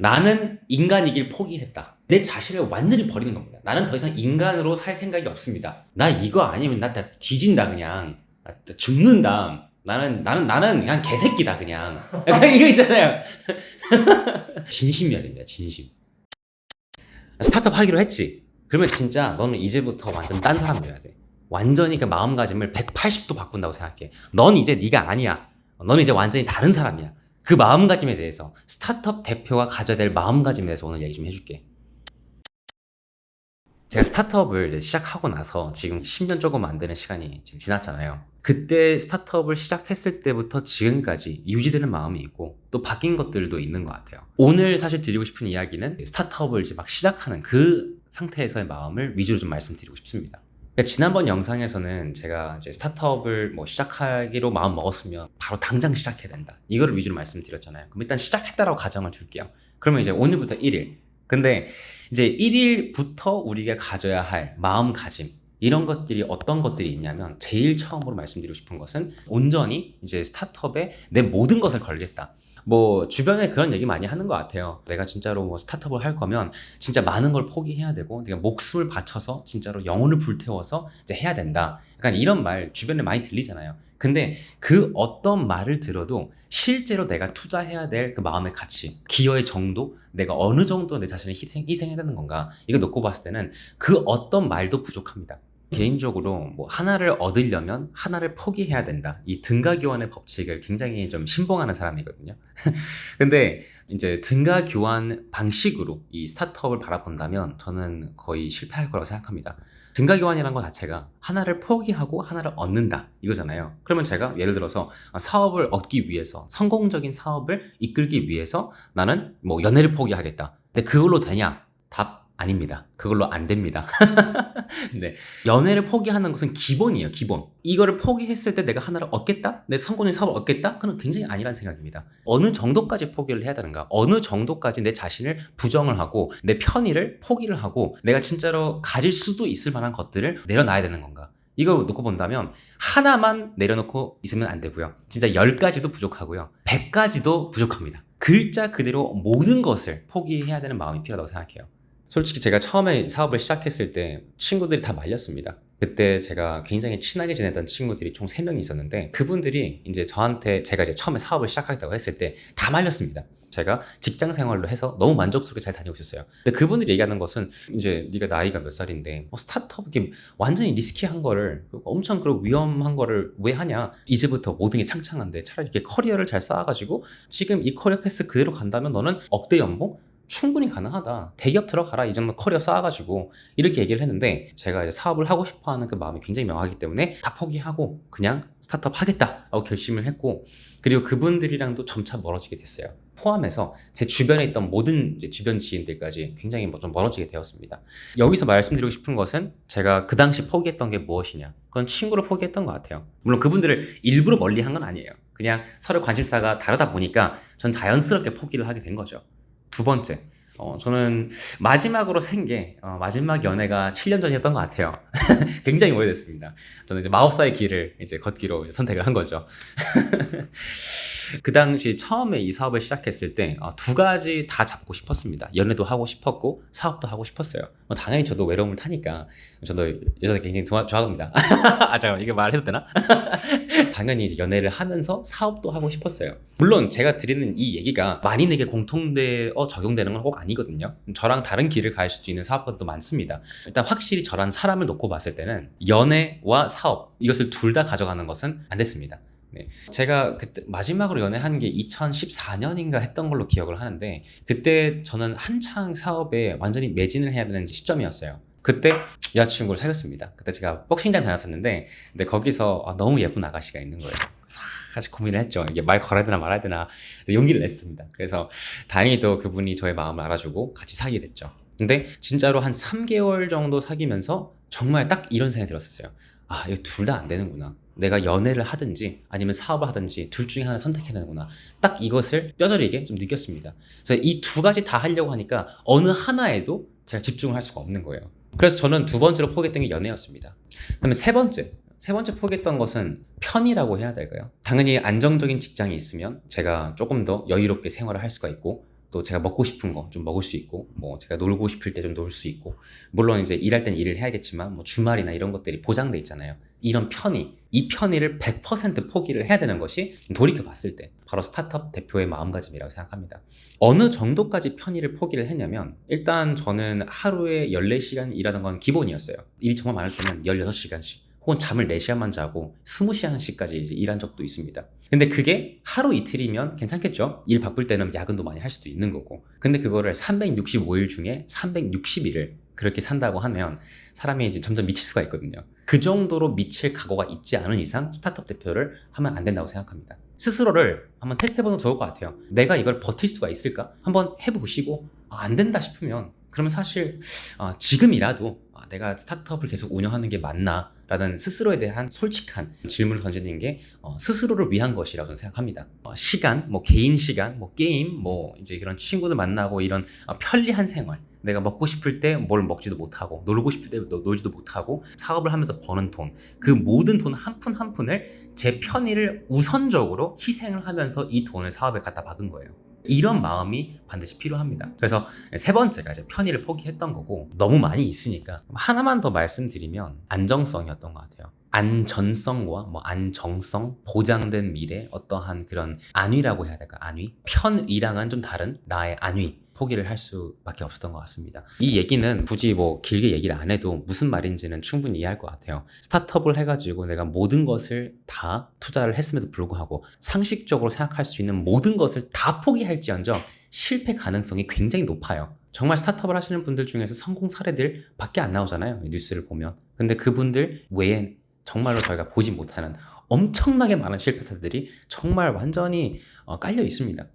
나는 인간이길 포기했다. 내 자신을 완전히 버리는 겁니다. 나는 더 이상 인간으로 살 생각이 없습니다. 나 이거 아니면 나 뒤진다 그냥. 나 죽는다. 나는 그냥 개새끼다 그냥. 약간 이거 있잖아요. 진심이어야 됩니다. 진심. 스타트업 하기로 했지. 그러면 진짜 너는 이제부터 완전 딴 사람이어야 돼. 완전히 그 마음가짐을 180도 바꾼다고 생각해. 넌 이제 네가 아니야. 너는 이제 완전히 다른 사람이야. 그 마음가짐에 대해서, 스타트업 대표가 가져야 될 마음가짐에 대해서 오늘 얘기 좀 해줄게. 제가 스타트업을 이제 시작하고 나서 지금 10년 조금 안 되는 시간이 지금 지났잖아요. 그때 스타트업을 시작했을 때부터 지금까지 유지되는 마음이 있고 또 바뀐 것들도 있는 것 같아요. 오늘 사실 드리고 싶은 이야기는 스타트업을 이제 막 시작하는 그 상태에서의 마음을 위주로 좀 말씀드리고 싶습니다. 그러니까 지난번 영상에서는 제가 이제 스타트업을 뭐 시작하기로 마음 먹었으면 바로 당장 시작해야 된다. 이거를 위주로 말씀드렸잖아요. 그럼 일단 시작했다라고 가정을 줄게요. 그러면 이제 오늘부터 1일. 근데 이제 1일부터 우리가 가져야 할 마음가짐, 이런 것들이 어떤 것들이 있냐면, 제일 처음으로 말씀드리고 싶은 것은 온전히 이제 스타트업에 내 모든 것을 걸겠다. 뭐 주변에 그런 얘기 많이 하는 것 같아요. 내가 진짜로 뭐 스타트업을 할 거면 진짜 많은 걸 포기해야 되고 내가 목숨을 바쳐서 진짜로 영혼을 불태워서 이제 해야 된다. 약간 이런 말 주변에 많이 들리잖아요. 근데 그 어떤 말을 들어도 실제로 내가 투자해야 될 그 마음의 가치, 기여의 정도, 내가 어느 정도 내 자신을 희생해야 되는 건가, 이거 놓고 봤을 때는 그 어떤 말도 부족합니다. 개인적으로 뭐 하나를 얻으려면 하나를 포기해야 된다. 이 등가교환의 법칙을 굉장히 좀 신봉하는 사람이거든요. 근데 이제 등가교환 방식으로 이 스타트업을 바라본다면 저는 거의 실패할 거라고 생각합니다. 등가교환이라는 것 자체가 하나를 포기하고 하나를 얻는다 이거잖아요. 그러면 제가 예를 들어서 사업을 얻기 위해서, 성공적인 사업을 이끌기 위해서 나는 뭐 연애를 포기하겠다. 근데 그걸로 되냐? 답 아닙니다. 그걸로 안 됩니다. 네. 연애를 포기하는 것은 기본이에요, 기본. 이거를 포기했을 때 내가 하나를 얻겠다? 내 성공적인 사업을 얻겠다? 그건 굉장히 아니란 생각입니다. 어느 정도까지 포기를 해야 되는가? 어느 정도까지 내 자신을 부정을 하고 내 편의를 포기를 하고 내가 진짜로 가질 수도 있을 만한 것들을 내려놔야 되는 건가? 이걸 놓고 본다면 하나만 내려놓고 있으면 안 되고요. 진짜 10가지도 부족하고요. 100가지도 부족합니다. 글자 그대로 모든 것을 포기해야 되는 마음이 필요하다고 생각해요. 솔직히 제가 처음에 사업을 시작했을 때 친구들이 다 말렸습니다. 그때 제가 굉장히 친하게 지냈던 친구들이 총 3명이 있었는데, 그분들이 이제 저한테 제가 이제 처음에 사업을 시작하겠다고 했을 때 다 말렸습니다. 제가 직장 생활로 해서 너무 만족스럽게 잘 다니고 있었어요. 근데 그분들이 얘기하는 것은, 이제 네가 나이가 몇 살인데 스타트업 이게 완전히 리스키한 거를, 엄청 그런 위험한 거를 왜 하냐? 이제부터 모든 게 창창한데 차라리 이렇게 커리어를 잘 쌓아가지고 지금 이 커리어 패스 그대로 간다면 너는 억대 연봉 충분히 가능하다. 대기업 들어가라. 이 정도 커리어 쌓아가지고. 이렇게 얘기를 했는데, 제가 이제 사업을 하고 싶어 하는 그 마음이 굉장히 명하기 때문에 다 포기하고 그냥 스타트업 하겠다 라고 결심을 했고, 그리고 그분들이랑도 점차 멀어지게 됐어요. 포함해서 제 주변에 있던 모든 이제 주변 지인들까지 굉장히 좀 멀어지게 되었습니다. 여기서 말씀드리고 싶은 것은, 제가 그 당시 포기했던 게 무엇이냐, 그건 친구를 포기했던 것 같아요. 물론 그분들을 일부러 멀리 한 건 아니에요. 그냥 서로 관심사가 다르다 보니까 전 자연스럽게 포기를 하게 된 거죠. 두 번째, 저는 마지막으로 마지막 연애가 7년 전이었던 것 같아요. 굉장히 오래됐습니다. 저는 이제 마법사의 길을 이제 걷기로 이제 선택을 한 거죠. 그 당시 처음에 이 사업을 시작했을 때 2가지 다 잡고 싶었습니다. 연애도 하고 싶었고 사업도 하고 싶었어요. 당연히 저도 외로움을 타니까 저도 여자들 굉장히 좋아합니다. 잠깐만, 이거 말해도 되나? 당연히 이제 연애를 하면서 사업도 하고 싶었어요. 물론 제가 드리는 이 얘기가 만인에게 공통되어 적용되는 건 꼭 아니거든요. 저랑 다른 길을 갈 수도 있는 사업가도 많습니다. 일단 확실히 저란 사람을 놓고 봤을 때는 연애와 사업, 이것을 둘 다 가져가는 것은 안 됐습니다. 네. 제가 그때 마지막으로 연애한 게 2014년인가 했던 걸로 기억을 하는데, 그때 저는 한창 사업에 완전히 매진을 해야 되는 시점이었어요. 그때 여자친구를 사귀었습니다. 그때 제가 복싱장 다녔었는데, 근데 거기서 너무 예쁜 아가씨가 있는 거예요. 사실 고민을 했죠. 이게 말 걸어야 되나 말아야 되나 용기를 냈습니다. 그래서 다행히도 그분이 저의 마음을 알아주고 같이 사귀게 됐죠. 근데 진짜로 한 3개월 정도 사귀면서 정말 딱 이런 생각이 들었었어요. 이거 둘 다 안 되는구나. 내가 연애를 하든지 아니면 사업을 하든지 둘 중에 하나 선택해야 되는구나. 딱 이것을 뼈저리게 좀 느꼈습니다. 그래서 이 2가지 다 하려고 하니까 어느 하나에도 제가 집중을 할 수가 없는 거예요. 그래서 저는 2번째로 포기했던 게 연애였습니다. 그다음에 세 번째 포기했던 것은 편이라고 해야 될까요? 당연히 안정적인 직장이 있으면 제가 조금 더 여유롭게 생활을 할 수가 있고, 또 제가 먹고 싶은 거 좀 먹을 수 있고, 뭐 제가 놀고 싶을 때 좀 놀 수 있고, 물론 이제 일할 땐 일을 해야겠지만 뭐 주말이나 이런 것들이 보장돼 있잖아요. 이런 편의, 이 편의를 100% 포기를 해야 되는 것이 돌이켜 봤을 때 바로 스타트업 대표의 마음가짐이라고 생각합니다. 어느 정도까지 편의를 포기를 했냐면, 일단 저는 하루에 14시간 일하는 건 기본이었어요. 일이 정말 많을 때는 16시간씩 혹은 잠을 4시간만 자고 20시간씩까지 이제 일한 적도 있습니다. 근데 그게 하루 이틀이면 괜찮겠죠? 일 바쁠 때는 야근도 많이 할 수도 있는 거고. 근데 그거를 365일 중에 360일을 그렇게 산다고 하면 사람이 이제 점점 미칠 수가 있거든요. 그 정도로 미칠 각오가 있지 않은 이상 스타트업 대표를 하면 안 된다고 생각합니다. 스스로를 한번 테스트해보는 게 좋을 것 같아요. 내가 이걸 버틸 수가 있을까? 한번 해보시고 안 된다 싶으면 그러면 사실 지금이라도 내가 스타트업을 계속 운영하는 게 맞나? 라는 스스로에 대한 솔직한 질문을 던지는 게 스스로를 위한 것이라고 저는 생각합니다. 시간, 뭐 개인 시간, 뭐 게임, 뭐 이제 그런 친구들 만나고 이런 편리한 생활, 내가 먹고 싶을 때 뭘 먹지도 못하고 놀고 싶을 때 놀지도 못하고 사업을 하면서 버는 돈, 그 모든 돈 한 푼 한 푼을 제 편의를 우선적으로 희생을 하면서 이 돈을 사업에 갖다 박은 거예요. 이런 마음이 반드시 필요합니다. 그래서 세 번째가 이제 편의를 포기했던 거고, 너무 많이 있으니까 하나만 더 말씀드리면 안정성이었던 것 같아요. 안전성과 뭐 안정성, 보장된 미래, 어떠한 그런 안위라고 해야 될까? 안위? 편의랑은 좀 다른 나의 안위, 포기를 할 수밖에 없었던 것 같습니다. 이 얘기는 굳이 뭐 길게 얘기를 안 해도 무슨 말인지는 충분히 이해할 것 같아요. 스타트업을 해가지고 내가 모든 것을 다 투자를 했음에도 불구하고 상식적으로 생각할 수 있는 모든 것을 다 포기할지언정 실패 가능성이 굉장히 높아요. 정말 스타트업을 하시는 분들 중에서 성공 사례들 밖에 안 나오잖아요, 뉴스를 보면. 근데 그분들 외엔 정말로 저희가 보지 못하는 엄청나게 많은 실패 사례들이 정말 완전히 깔려 있습니다.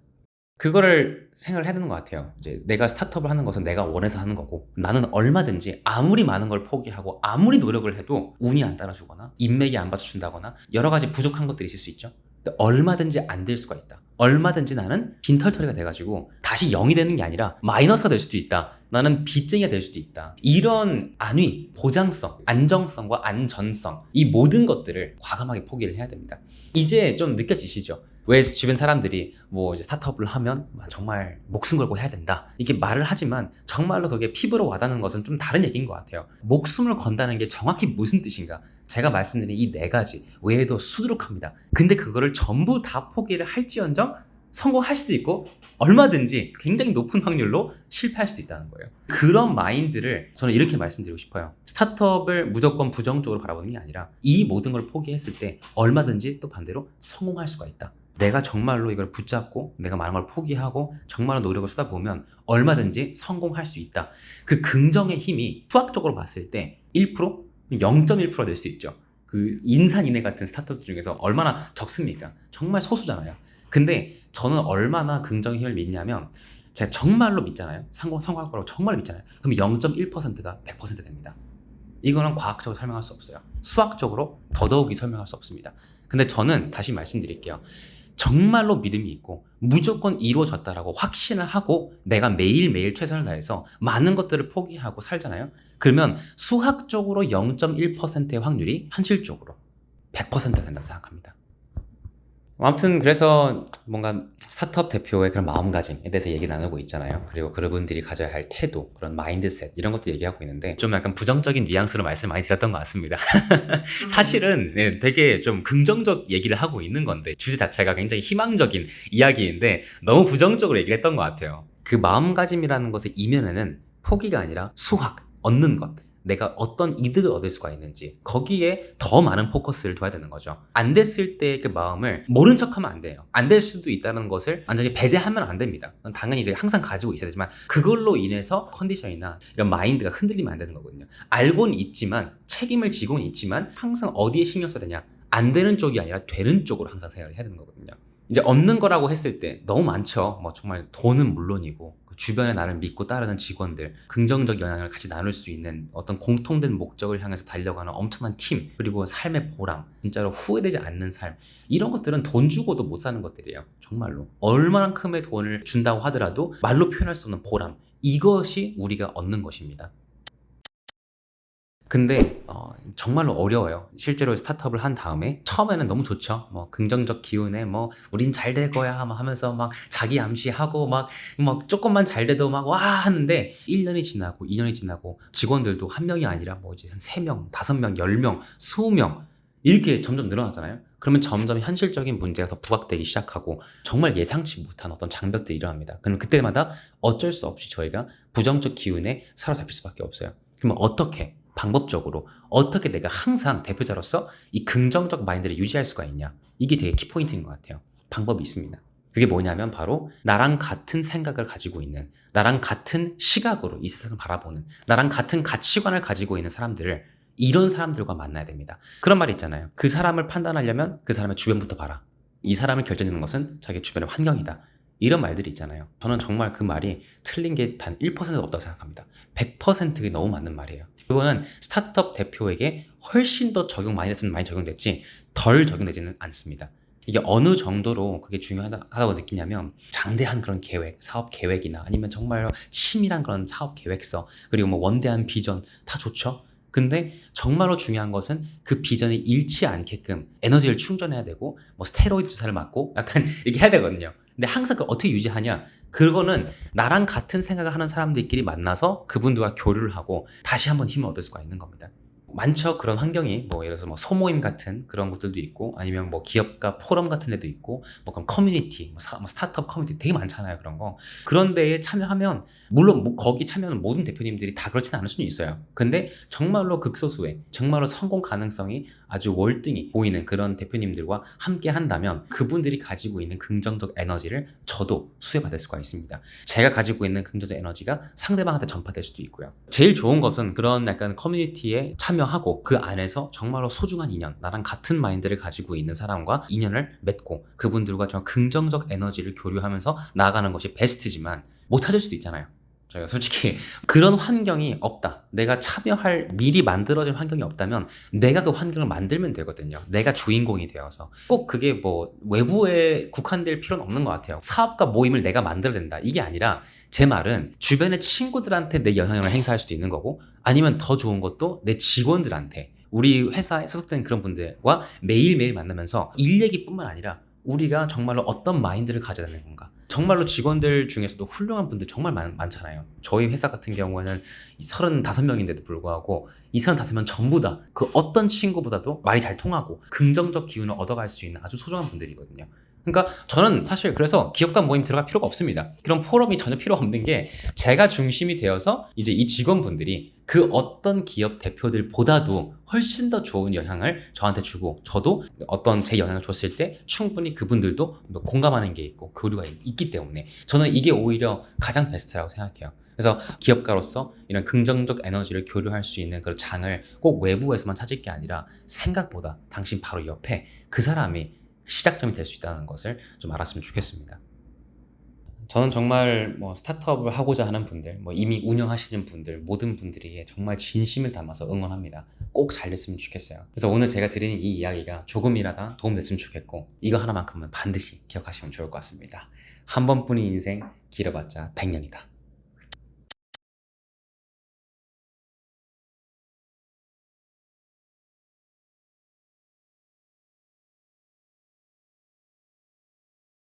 그거를 생각을 해야 되는 것 같아요. 이제 내가 스타트업을 하는 것은 내가 원해서 하는 거고, 나는 얼마든지 아무리 많은 걸 포기하고 아무리 노력을 해도 운이 안 따라주거나 인맥이 안 받쳐준다거나 여러 가지 부족한 것들이 있을 수 있죠. 근데 얼마든지 안 될 수가 있다. 얼마든지 나는 빈털터리가 돼가지고 다시 0이 되는 게 아니라 마이너스가 될 수도 있다. 나는 빚쟁이가 될 수도 있다. 이런 안위, 보장성, 안정성과 안전성, 이 모든 것들을 과감하게 포기를 해야 됩니다. 이제 좀 느껴지시죠? 왜 주변 사람들이 뭐 이제 스타트업을 하면 정말 목숨 걸고 해야 된다 이렇게 말을 하지만, 정말로 그게 피부로 와닿는 것은 좀 다른 얘기인 것 같아요. 목숨을 건다는 게 정확히 무슨 뜻인가? 제가 말씀드린 이 4가지 외에도 수두룩합니다. 근데 그거를 전부 다 포기를 할지언정 성공할 수도 있고 얼마든지 굉장히 높은 확률로 실패할 수도 있다는 거예요. 그런 마인드를 저는 이렇게 말씀드리고 싶어요. 스타트업을 무조건 부정적으로 바라보는 게 아니라 이 모든 걸 포기했을 때 얼마든지 또 반대로 성공할 수가 있다. 내가 정말로 이걸 붙잡고 내가 많은 걸 포기하고 정말로 노력을 쏟아보면 얼마든지 성공할 수 있다. 그 긍정의 힘이 수학적으로 봤을 때 1%? 0.1%가 될 수 있죠. 그 인산인해 같은 스타트업 중에서 얼마나 적습니까? 정말 소수잖아요. 근데 저는 얼마나 긍정의 힘을 믿냐면, 제가 정말로 믿잖아요. 성공할 거라고 정말 믿잖아요. 그럼 0.1%가 100% 됩니다. 이거는 과학적으로 설명할 수 없어요. 수학적으로 더더욱이 설명할 수 없습니다. 근데 저는 다시 말씀드릴게요. 정말로 믿음이 있고 무조건 이루어졌다라고 확신을 하고 내가 매일매일 최선을 다해서 많은 것들을 포기하고 살잖아요. 그러면 수학적으로 0.1%의 확률이 현실적으로 100%가 된다고 생각합니다. 아무튼 그래서 뭔가 스타트업 대표의 그런 마음가짐에 대해서 얘기 나누고 있잖아요. 그리고 그분들이 가져야 할 태도, 그런 마인드셋 이런 것도 얘기하고 있는데, 좀 약간 부정적인 뉘앙스로 말씀 많이 드렸던 것 같습니다. 사실은 되게 좀 긍정적 얘기를 하고 있는 건데, 주제 자체가 굉장히 희망적인 이야기인데 너무 부정적으로 얘기를 했던 것 같아요. 그 마음가짐이라는 것의 이면에는 포기가 아니라 수학, 얻는 것, 내가 어떤 이득을 얻을 수가 있는지 거기에 더 많은 포커스를 둬야 되는 거죠. 안 됐을 때 그 마음을 모른 척하면 안 돼요. 안 될 수도 있다는 것을 완전히 배제하면 안 됩니다. 당연히 이제 항상 가지고 있어야 되지만 그걸로 인해서 컨디션이나 이런 마인드가 흔들리면 안 되는 거거든요. 알고는 있지만, 책임을 지고는 있지만 항상 어디에 신경 써야 되냐? 안 되는 쪽이 아니라 되는 쪽으로 항상 생각을 해야 되는 거거든요. 이제 얻는 거라고 했을 때 너무 많죠. 뭐 정말 돈은 물론이고 주변에 나를 믿고 따르는 직원들, 긍정적 영향을 같이 나눌 수 있는 어떤 공통된 목적을 향해서 달려가는 엄청난 팀, 그리고 삶의 보람, 진짜로 후회되지 않는 삶, 이런 것들은 돈 주고도 못 사는 것들이에요. 정말로 얼마만큼의 돈을 준다고 하더라도 말로 표현할 수 없는 보람, 이것이 우리가 얻는 것입니다. 근데 정말로 어려워요. 실제로 스타트업을 한 다음에 처음에는 너무 좋죠. 뭐 긍정적 기운에 뭐 우린 잘 될 거야 막 하면서 막 자기 암시하고 막 조금만 잘 돼도 막 와 하는데 1년이 지나고 2년이 지나고 직원들도 한 명이 아니라 뭐 이제 한 3명, 5명, 10명, 20명 이렇게 점점 늘어나잖아요. 그러면 점점 현실적인 문제가 더 부각되기 시작하고 정말 예상치 못한 어떤 장벽들이 일어납니다. 그럼 그때마다 어쩔 수 없이 저희가 부정적 기운에 사로잡힐 수밖에 없어요. 그러면 어떻게 방법적으로 어떻게 내가 항상 대표자로서 이 긍정적 마인드를 유지할 수가 있냐, 이게 되게 키포인트인 것 같아요. 방법이 있습니다. 그게 뭐냐면 바로 나랑 같은 생각을 가지고 있는, 나랑 같은 시각으로 이 세상을 바라보는, 나랑 같은 가치관을 가지고 있는 사람들을, 이런 사람들과 만나야 됩니다. 그런 말이 있잖아요. 그 사람을 판단하려면 그 사람의 주변부터 봐라. 이 사람을 결정짓는 것은 자기 주변의 환경이다. 이런 말들이 있잖아요. 저는 정말 그 말이 틀린 게 단 1%도 없다고 생각합니다. 100%가 너무 맞는 말이에요. 그거는 스타트업 대표에게 훨씬 더 적용 많이 됐으면 많이 적용됐지 덜 적용되지는 않습니다. 이게 어느 정도로 그게 중요하다고 느끼냐면 장대한 그런 계획, 사업 계획이나 아니면 정말 치밀한 그런 사업 계획서, 그리고 뭐 원대한 비전 다 좋죠. 근데 정말로 중요한 것은 그 비전이 잃지 않게끔 에너지를 충전해야 되고 뭐 스테로이드 주사를 맞고 약간 이렇게 해야 되거든요. 근데 항상 그걸 어떻게 유지하냐? 그거는 나랑 같은 생각을 하는 사람들끼리 만나서 그분들과 교류를 하고 다시 한번 힘을 얻을 수가 있는 겁니다. 많죠. 그런 환경이 뭐 예를 들어서 뭐 소모임 같은 그런 것들도 있고 아니면 뭐 기업가 포럼 같은 데도 있고 뭐 그런 커뮤니티, 뭐 스타트업 커뮤니티 되게 많잖아요. 그런 거. 그런 데에 참여하면 물론 뭐 거기 참여하는 모든 대표님들이 다 그렇지는 않을 수는 있어요. 근데 정말로 극소수의 정말로 성공 가능성이 아주 월등히 보이는 그런 대표님들과 함께 한다면 그분들이 가지고 있는 긍정적 에너지를 저도 수혜받을 수가 있습니다. 제가 가지고 있는 긍정적 에너지가 상대방한테 전파될 수도 있고요. 제일 좋은 것은 그런 약간 커뮤니티에 참여하고 그 안에서 정말로 소중한 인연, 나랑 같은 마인드를 가지고 있는 사람과 인연을 맺고 그분들과 정말 긍정적 에너지를 교류하면서 나아가는 것이 베스트지만 못 찾을 수도 있잖아요. 저희가 솔직히 그런 환경이 없다, 내가 참여할 미리 만들어진 환경이 없다면 내가 그 환경을 만들면 되거든요. 내가 주인공이 되어서. 꼭 그게 뭐 외부에 국한될 필요는 없는 것 같아요. 사업가 모임을 내가 만들어야 된다 이게 아니라, 제 말은 주변의 친구들한테 내 영향력을 행사할 수도 있는 거고, 아니면 더 좋은 것도 내 직원들한테, 우리 회사에 소속된 그런 분들과 매일매일 만나면서 일 얘기뿐만 아니라 우리가 정말로 어떤 마인드를 가져야 되는 건가, 정말로 직원들 중에서도 훌륭한 분들 정말 많잖아요. 저희 회사 같은 경우에는 35명인데도 불구하고 이 35명 전부 다 그 어떤 친구보다도 말이 잘 통하고 긍정적 기운을 얻어갈 수 있는 아주 소중한 분들이거든요. 그러니까 저는 사실 그래서 기업 간 모임 들어갈 필요가 없습니다. 그런 포럼이 전혀 필요 없는 게, 제가 중심이 되어서 이제 이 직원분들이 그 어떤 기업 대표들보다도 훨씬 더 좋은 영향을 저한테 주고, 저도 어떤 제 영향을 줬을 때 충분히 그분들도 공감하는 게 있고 교류가 있기 때문에 저는 이게 오히려 가장 베스트라고 생각해요. 그래서 기업가로서 이런 긍정적 에너지를 교류할 수 있는 그런 장을 꼭 외부에서만 찾을 게 아니라 생각보다 당신 바로 옆에 그 사람이 시작점이 될 수 있다는 것을 좀 알았으면 좋겠습니다. 저는 정말 뭐 스타트업을 하고자 하는 분들, 뭐 이미 운영하시는 분들, 모든 분들이 정말 진심을 담아서 응원합니다. 꼭 잘 됐으면 좋겠어요. 그래서 오늘 제가 드리는 이 이야기가 조금이라도 도움됐으면 좋겠고, 이거 하나만큼은 반드시 기억하시면 좋을 것 같습니다. 한 번뿐인 인생, 길어봤자 100년이다.